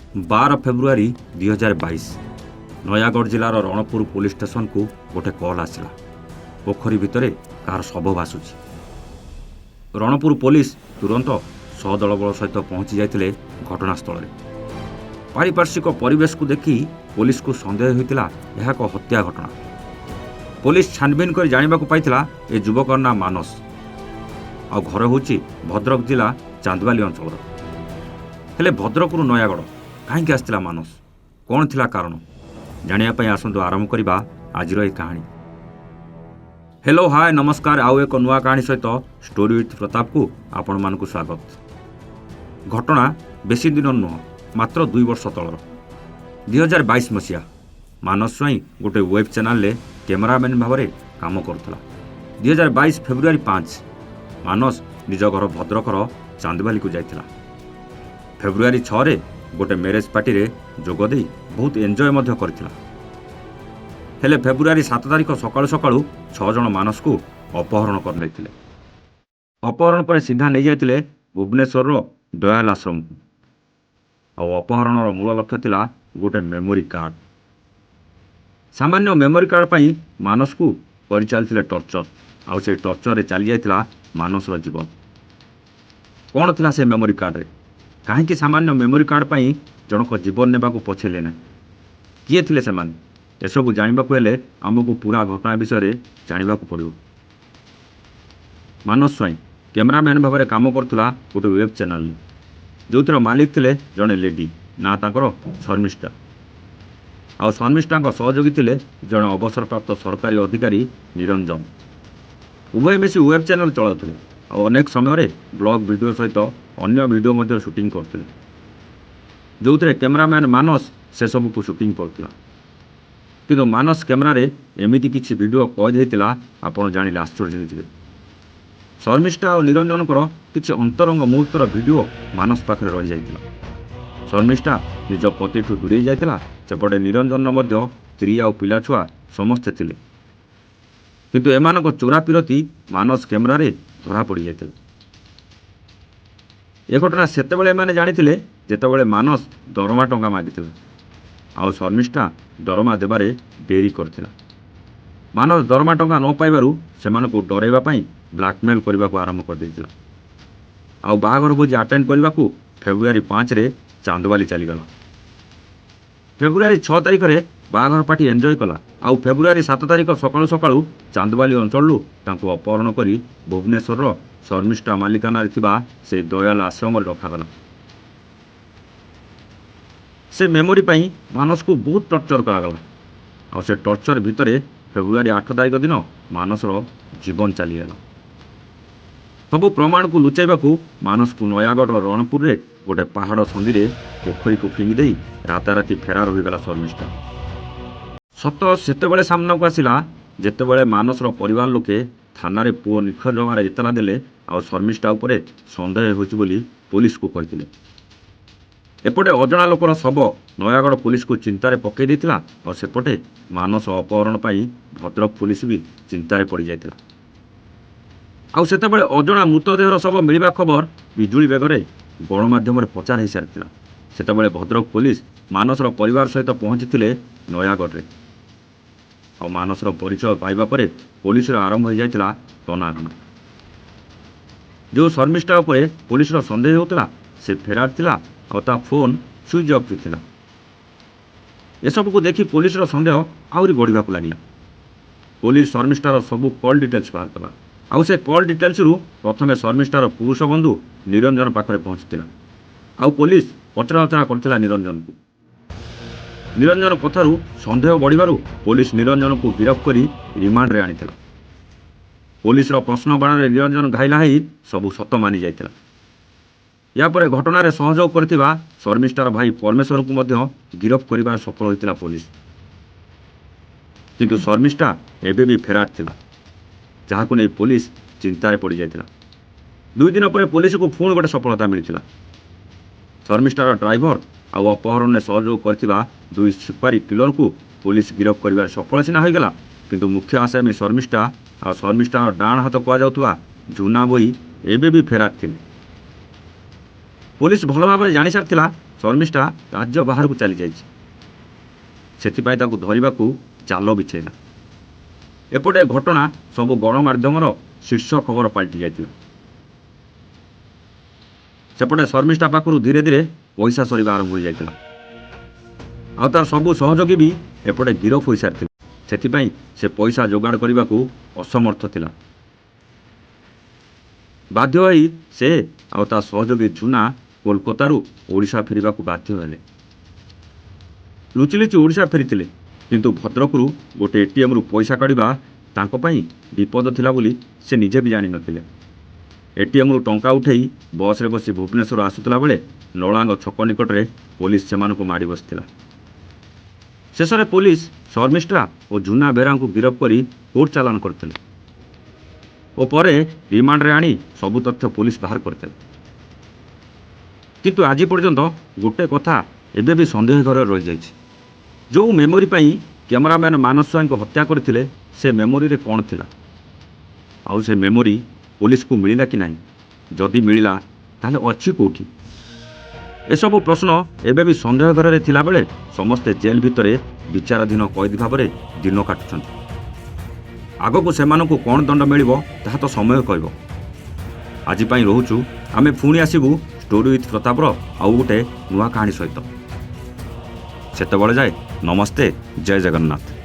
12 ଫେବୃଆରୀ 2022 ନୟାଗଡ଼ ଜିଲ୍ଲାର ରଣପୁର ପୋଲିସ ଷ୍ଟେସନକୁ ଗୋଟେ କଲ୍ ଆସିଲା। ପୋଖରୀ ଭିତରେ କାହାର ଶବ ଭାସୁଛି। ରଣପୁର ପୋଲିସ ତୁରନ୍ତ ସଦଳବଳ ସହିତ ପହଞ୍ଚି ଯାଇଥିଲେ ଘଟଣାସ୍ଥଳରେ। ପାରିପାର୍ଶ୍ୱିକ ପରିବେଶକୁ ଦେଖି ପୋଲିସକୁ ସନ୍ଦେହ ହୋଇଥିଲା ଏହା ଏକ ହତ୍ୟା ଘଟଣା। ପୋଲିସ ଛାନଭିନ କରି ଜାଣିବାକୁ ପାଇଥିଲା ଏ ଯୁବକର ନାଁ ମାନସ, ଆଉ ଘର ହେଉଛି ଭଦ୍ରକ ଜିଲ୍ଲା ଚାନ୍ଦବାଲି ଅଞ୍ଚଳର। ହେଲେ ଭଦ୍ରକରୁ ନୟାଗଡ଼ କାହିଁକି ଆସିଥିଲା ମାନସ? କ'ଣ ଥିଲା କାରଣ? ଜାଣିବା ପାଇଁ ଆସନ୍ତୁ ଆରମ୍ଭ କରିବା ଆଜିର ଏହି କାହାଣୀ। ହ୍ୟାଲୋ ହାଏ ନମସ୍କାର, ଆଉ ଏକ ନୂଆ କାହାଣୀ ସହିତ ଷ୍ଟୋରି ୱିଥ୍ ପ୍ରତାପକୁ ଆପଣମାନଙ୍କୁ ସ୍ୱାଗତ। ଘଟଣା ବେଶୀ ଦିନ ନୁହଁ, ମାତ୍ର 2 ବର୍ଷ ତଳର 2022 ମସିହା। ମାନସ ସ୍ୱାଇଁ ଗୋଟେ ୱେବ୍ ଚ୍ୟାନେଲରେ କ୍ୟାମେରାମ୍ୟାନ୍ ଭାବରେ କାମ କରୁଥିଲା। 2022 ଫେବୃଆରୀ 5 ମାନସ ନିଜ ଘର ଭଦ୍ରକର ଚାନ୍ଦବାଲିକୁ ଯାଇଥିଲା। ଫେବୃଆରୀ 6ରେ ଗୋଟେ ମ୍ୟାରେଜ୍ ପାର୍ଟିରେ ଯୋଗ ଦେଇ ବହୁତ ଏନ୍ଜୟ ମଧ୍ୟ କରିଥିଲା। ହେଲେ ଫେବୃଆରୀ 7 ତାରିଖ ସକାଳୁ ସକାଳୁ 6 ଜଣ ମାନସକୁ ଅପହରଣ କରିନେଇଥିଲେ। ଅପହରଣ ପରେ ସିଧା ନେଇଯାଇଥିଲେ ଭୁବନେଶ୍ୱରର ଦୟାଲ ଆଶ୍ରମକୁ। ଆଉ ଅପହରଣର ମୂଳ ଲକ୍ଷ୍ୟ ଥିଲା ଗୋଟେ ମେମୋରି କାର୍ଡ଼। ସାମାନ୍ୟ ମେମୋରି କାର୍ଡ଼ ପାଇଁ ମାନସକୁ କରିଚାଲିଥିଲେ ଟର୍ଚର, ଆଉ ସେଇ ଟର୍ଚରରେ ଚାଲିଯାଇଥିଲା ମାନସର ଜୀବନ। କ'ଣ ଥିଲା ସେ ମେମୋରି କାର୍ଡ଼ରେ? କାହିଁକି ସାମାନ୍ୟ ମେମୋରି କାର୍ଡ଼ ପାଇଁ ଜଣଙ୍କ ଜୀବନ ନେବାକୁ ପଛେଇଲେ ନାହିଁ? କିଏ ଥିଲେ ସେମାନେ? ଏସବୁ ଜାଣିବାକୁ ହେଲେ ଆମକୁ ପୁରା ଘଟଣା ବିଷୟରେ ଜାଣିବାକୁ ପଡ଼ିବ। ମାନସ ସ୍ୱାଇଁ କ୍ୟାମେରାମ୍ୟାନ୍ ଭାବରେ କାମ କରୁଥିଲା ଗୋଟେ ୱେବ୍ ଚ୍ୟାନେଲରେ, ଯେଉଁଥିର ମାଲିକ ଥିଲେ ଜଣେ ଲେଡି, ନାଁ ତାଙ୍କର ଶର୍ମିଷ୍ଠା। ଆଉ ଶର୍ମିଷ୍ଠାଙ୍କ ସହଯୋଗୀ ଥିଲେ ଜଣେ ଅବସରପ୍ରାପ୍ତ ସରକାରୀ ଅଧିକାରୀ ନିରଞ୍ଜନ। ଉଭୟ ମିଶି ୱେବ୍ ଚ୍ୟାନେଲ ଚଳାଉଥିଲେ, ଆଉ ଅନେକ ସମୟରେ ବ୍ଲଗ୍ ଭିଡ଼ିଓ ସହିତ ଅନ୍ୟ ଭିଡ଼ିଓ ମଧ୍ୟ ସୁଟିଂ କରୁଥିଲେ, ଯେଉଁଥିରେ କ୍ୟାମେରାମ୍ୟାନ୍ ମାନସ ସେସବୁକୁ ସୁଟିଂ କରୁଥିଲା। କିନ୍ତୁ ମାନସ କ୍ୟାମେରାରେ ଏମିତି କିଛି ଭିଡ଼ିଓ କଏଦ ହୋଇଥିଲା, ଆପଣ ଜାଣିଲେ ଆଶ୍ଚର୍ଯ୍ୟ ହୋଇଯିବେ। ଶର୍ମିଷ୍ଠା ଆଉ ନିରଞ୍ଜନଙ୍କର କିଛି ଅନ୍ତରଙ୍ଗ ମୁହୂର୍ତ୍ତର ଭିଡ଼ିଓ ମାନସ ପାଖରେ ରହିଯାଇଥିଲା। ଶର୍ମିଷ୍ଠା ନିଜ ପତିଠୁ ଦୂରେଇ ଯାଇଥିଲା, ସେପଟେ ନିରଞ୍ଜନର ମଧ୍ୟ ସ୍ତ୍ରୀ ଆଉ ପିଲାଛୁଆ ସମସ୍ତେ ଥିଲେ। କିନ୍ତୁ ଏମାନଙ୍କ ଚୋରା ପିରତି ମାନସ କ୍ୟାମେରାରେ ଧରା ପଡ଼ିଯାଇଥିଲା। ଏ ଘଟଣା ସେତେବେଳେ ଏମାନେ ଜାଣିଥିଲେ ଯେତେବେଳେ ମାନସ ଦରମା ଟଙ୍କା ମାଗିଥିଲା, ଆଉ ଶର୍ମିଷ୍ଠା ଦରମା ଦେବାରେ ଡେରି କରିଥିଲା। ମାନସ ଦରମା ଟଙ୍କା ନ ପାଇବାରୁ ସେମାନଙ୍କୁ ଡରାଇବା ପାଇଁ ବ୍ଲାକମେଲ୍ କରିବାକୁ ଆରମ୍ଭ କରିଦେଇଥିଲା। ଆଉ ବାହାଘର ଭୋଜି ଆଟେଣ୍ଡ କରିବାକୁ ଫେବୃଆରୀ 5ରେ ଚାନ୍ଦବାଲି ଚାଲିଗଲା। ଫେବୃଆରୀ 6 ତାରିଖରେ ବାହାଘର ପାର୍ଟି ଏନ୍ଜୟ କଲା, ଆଉ ଫେବୃଆରୀ 7 ତାରିଖ ସକାଳୁ ସକାଳୁ ଚାନ୍ଦବାଲି ଅଞ୍ଚଳରୁ ତାଙ୍କୁ ଅପହରଣ କରି ଭୁବନେଶ୍ୱରର ଶର୍ମିଷ୍ଠା ମାଲିକାନାରେ ଥିବା ସେହି ଦୟାଲ ଆଶ୍ରମରେ ରଖାଗଲା। ସେ ମେମୋରି ପାଇଁ ମାନସକୁ ବହୁତ ଟର୍ଚର କରାଗଲା, ଆଉ ସେ ଟର୍ଚର ଭିତରେ ଫେବୃଆରୀ 8 ତାରିଖ ଦିନ ମାନସର ଜୀବନ ଚାଲିଗଲା। ସବୁ ପ୍ରମାଣକୁ ଲୁଚାଇବାକୁ ମାନସକୁ ନୟାଗଡ଼ର ରଣପୁରରେ ଗୋଟେ ପାହାଡ଼ ସନ୍ଧିରେ ପୋଖରୀକୁ ଫିଙ୍ଗି ଦେଇ ରାତାରାତି ଫେରାର ହୋଇଗଲା ଶର୍ମିଷ୍ଠା। ସତ ସେତେବେଳେ ସାମ୍ନାକୁ ଆସିଲା ଯେତେବେଳେ ମାନସର ପରିବାର ଲୋକେ ଥାନାରେ ପୁଅ ନିଖୋଜ ହେବାର ଇତଲା ଦେଲେ, ଆଉ ଶର୍ମିଷ୍ଠା ଉପରେ ସନ୍ଦେହ ହେଉଛି ବୋଲି ପୋଲିସକୁ କହିଥିଲେ। ଏପଟେ ଅଜଣା ଲୋକର ଶବ ନୟାଗଡ଼ ପୋଲିସକୁ ଚିନ୍ତାରେ ପକାଇ ଦେଇଥିଲା, ଆଉ ସେପଟେ ମାନସ ଅପହରଣ ପାଇଁ ଭଦ୍ରକ ପୋଲିସ ବି ଚିନ୍ତାରେ ପଡ଼ିଯାଇଥିଲା। ଆଉ ସେତେବେଳେ ଅଜଣା ମୃତଦେହର ଶବ ମିଳିବା ଖବର ବିଜୁଳି ବେଗରେ ଗଣମାଧ୍ୟମରେ ପ୍ରଚାର ହୋଇସାରିଥିଲା। ସେତେବେଳେ ଭଦ୍ରକ ପୋଲିସ ମାନସର ପରିବାର ସହିତ ପହଞ୍ଚିଥିଲେ ନୟାଗଡ଼ରେ। ଆଉ ମାନସର ପରିଚୟ ପାଇବା ପରେ ପୋଲିସର ଆରମ୍ଭ ହୋଇଯାଇଥିଲା ତନାଘନା। ଯେଉଁ ଶର୍ମିଷ୍ଠା ଉପରେ ପୋଲିସର ସନ୍ଦେହ ହେଉଥିଲା ସେ ଫେରାର ଥିଲା, ଆଉ ତା ଫୋନ୍ ସୁଇଚ୍ ଅଫ୍ ଥିଲା। ଏସବୁକୁ ଦେଖି ପୋଲିସର ସନ୍ଦେହ ଆହୁରି ବଢ଼ିବାକୁ ଲାଗିଲା। ପୋଲିସ ଶର୍ମିଷ୍ଠାର ସବୁ କଲ୍ ଡିଟେଲ୍ସ ବାହାର କଲା, ଆଉ ସେ କଲ୍ ଡିଟେଲ୍ସରୁ ପ୍ରଥମେ ଶର୍ମିଷ୍ଠାର ପୁରୁଷ ବନ୍ଧୁ ନିରଞ୍ଜନ ପାଖରେ ପହଞ୍ଚିଥିଲା। ଆଉ ପୋଲିସ ପଚରାଉଚରା କରିଥିଲା ନିରଞ୍ଜନକୁ। ନିରଞ୍ଜନ କଥାରୁ ସନ୍ଦେହ ବଢ଼ିବାରୁ ପୋଲିସ ନିରଞ୍ଜନକୁ ଗିରଫ କରି ରିମାଣ୍ଡରେ ଆଣିଥିଲା। ପୋଲିସର ପ୍ରଶ୍ନ ବାଣରେ ନିରଞ୍ଜନ ଘାଇଲା ହେଇ ସବୁ ସତ ମାନି ଯାଇଥିଲା। ଏହାପରେ ଘଟଣାରେ ସହଯୋଗ କରିଥିବା ଶର୍ମିଷ୍ଠାର ଭାଇ ପରମେଶ୍ୱରଙ୍କୁ ମଧ୍ୟ ଗିରଫ କରିବାରେ ସଫଳ ହୋଇଥିଲା ପୋଲିସ। କିନ୍ତୁ ଶର୍ମିଷ୍ଠା ଏବେ ବି ଫେରାର ଥିଲା, ଯାହାକୁ ନେଇ ପୋଲିସ ଚିନ୍ତାରେ ପଡ଼ିଯାଇଥିଲା। 2 ଦିନ ପରେ ପୋଲିସକୁ ପୁଣି ଗୋଟେ ସଫଳତା ମିଳିଥିଲା। ଶର୍ମିଷ୍ଠାର ଡ୍ରାଇଭର ଆଉ ଅପହରଣରେ ସହଯୋଗ କରିଥିବା 2 ସୁପାରୀ କିଲରକୁ ପୋଲିସ ଗିରଫ କରିବାରେ ସଫଳ ସିନା ହୋଇଗଲା, କିନ୍ତୁ ମୁଖ୍ୟ ଆସାମୀ ଶର୍ମିଷ୍ଠା ଆଉ ଶର୍ମିଷ୍ଠାର ଡାହାଣ ହାତ କୁହାଯାଉଥିବା ଝୁନା ବୋଇ ଏବେ ବି ଫେରାର ଥିଲେ। ପୋଲିସ ଭଲ ଭାବରେ ଜାଣିସାରିଥିଲା ଶର୍ମିଷ୍ଠା ରାଜ୍ୟ ବାହାରକୁ ଚାଲିଯାଇଛି। ସେଥିପାଇଁ ତାକୁ ଧରିବାକୁ ଜାଲ ବିଛେଇଲା। ଏପଟେ ଘଟଣା ସବୁ ଗଣମାଧ୍ୟମର ଶୀର୍ଷ ଖବର ପାଲଟି ଯାଇଥିଲା। ସେପଟେ ଶର୍ମିଷ୍ଠା ପାଖରୁ ଧୀରେ ଧୀରେ ପଇସା ସରିବା ଆରମ୍ଭ ହୋଇଯାଇଥିଲା। ଆଉ ତାର ସବୁ ସହଯୋଗୀ ବି ଏପଟେ ଗିରଫ ହୋଇସାରିଥିଲେ। ସେଥିପାଇଁ ସେ ପଇସା ଯୋଗାଡ଼ କରିବାକୁ ଅସମର୍ଥ ଥିଲା। ବାଧ୍ୟ ହୋଇ ସେ ଆଉ ତା ସହଯୋଗୀ ଝୁନା କୋଲକାତାରୁ ଓଡ଼ିଶା ଫେରିବାକୁ ବାଧ୍ୟ ହେଲେ। ଲୁଚି ଲୁଚି ଓଡ଼ିଶା ଫେରିଥିଲେ, କିନ୍ତୁ ଭଦ୍ରକରୁ ଗୋଟେ ଏଟିଏମ୍ରୁ ପଇସା କାଢ଼ିବା ତାଙ୍କ ପାଇଁ ବିପଦ ଥିଲା ବୋଲି ସେ ନିଜେ ବି ଜାଣିନଥିଲେ। ଏଟିଏମ୍ରୁ ଟଙ୍କା ଉଠାଇ ବସ୍ରେ ବସି ଭୁବନେଶ୍ୱର ଆସୁଥିଲା ବେଳେ ନଳାଙ୍ଗ ଛକ ନିକଟରେ ପୋଲିସ ସେମାନଙ୍କୁ ମାଡ଼ି ବସିଥିଲା। ଶେଷରେ ପୋଲିସ ଶର୍ମିଷ୍ଠା ଓ ଝୁନା ବେହେରାଙ୍କୁ ଗିରଫ କରି କୋର୍ଟ ଚାଲାଣ କରିଥିଲେ ଓ ପରେ ରିମାଣ୍ଡରେ ଆଣି ସବୁ ତଥ୍ୟ ପୋଲିସ ବାହାର କରିଥିଲେ। କିନ୍ତୁ ଆଜି ପର୍ଯ୍ୟନ୍ତ ଗୋଟେ କଥା ଏବେ ବି ସନ୍ଦେହ ଘରେ ରହିଯାଇଛି। ଯେଉଁ ମେମୋରି ପାଇଁ କ୍ୟାମେରାମ୍ୟାନ୍ ମାନସ ସ୍ୱାଇଁଙ୍କୁ ହତ୍ୟା କରିଥିଲେ, ସେ ମେମୋରିରେ କ'ଣ ଥିଲା? ଆଉ ସେ ମେମୋରି ପୋଲିସକୁ ମିଳିଲା କି ନାହିଁ? ଯଦି ମିଳିଲା ତାହେଲେ ଅଛି କେଉଁଠି? ଏସବୁ ପ୍ରଶ୍ନ ଏବେ ବି ସନ୍ଦେହ ଘରରେ ଥିଲାବେଳେ ସମସ୍ତେ ଜେଲ୍ ଭିତରେ ବିଚାରାଧୀନ କଏଦୀ ଭାବରେ ଦିନ କାଟୁଛନ୍ତି। ଆଗକୁ ସେମାନଙ୍କୁ କ'ଣ ଦଣ୍ଡ ମିଳିବ ତାହା ତ ସମୟ କହିବ। ଆଜି ପାଇଁ ରହୁଛୁ। ଆମେ ପୁଣି ଆସିବୁ ଷ୍ଟୋରି ୱିଥ୍ ପ୍ରତାପର ଆଉ ଗୋଟେ ନୂଆ କାହାଣୀ ସହିତ। ସେତେବେଳେ ଯାଏ ନମସ୍ତେ, ଜୟ ଜଗନ୍ନାଥ।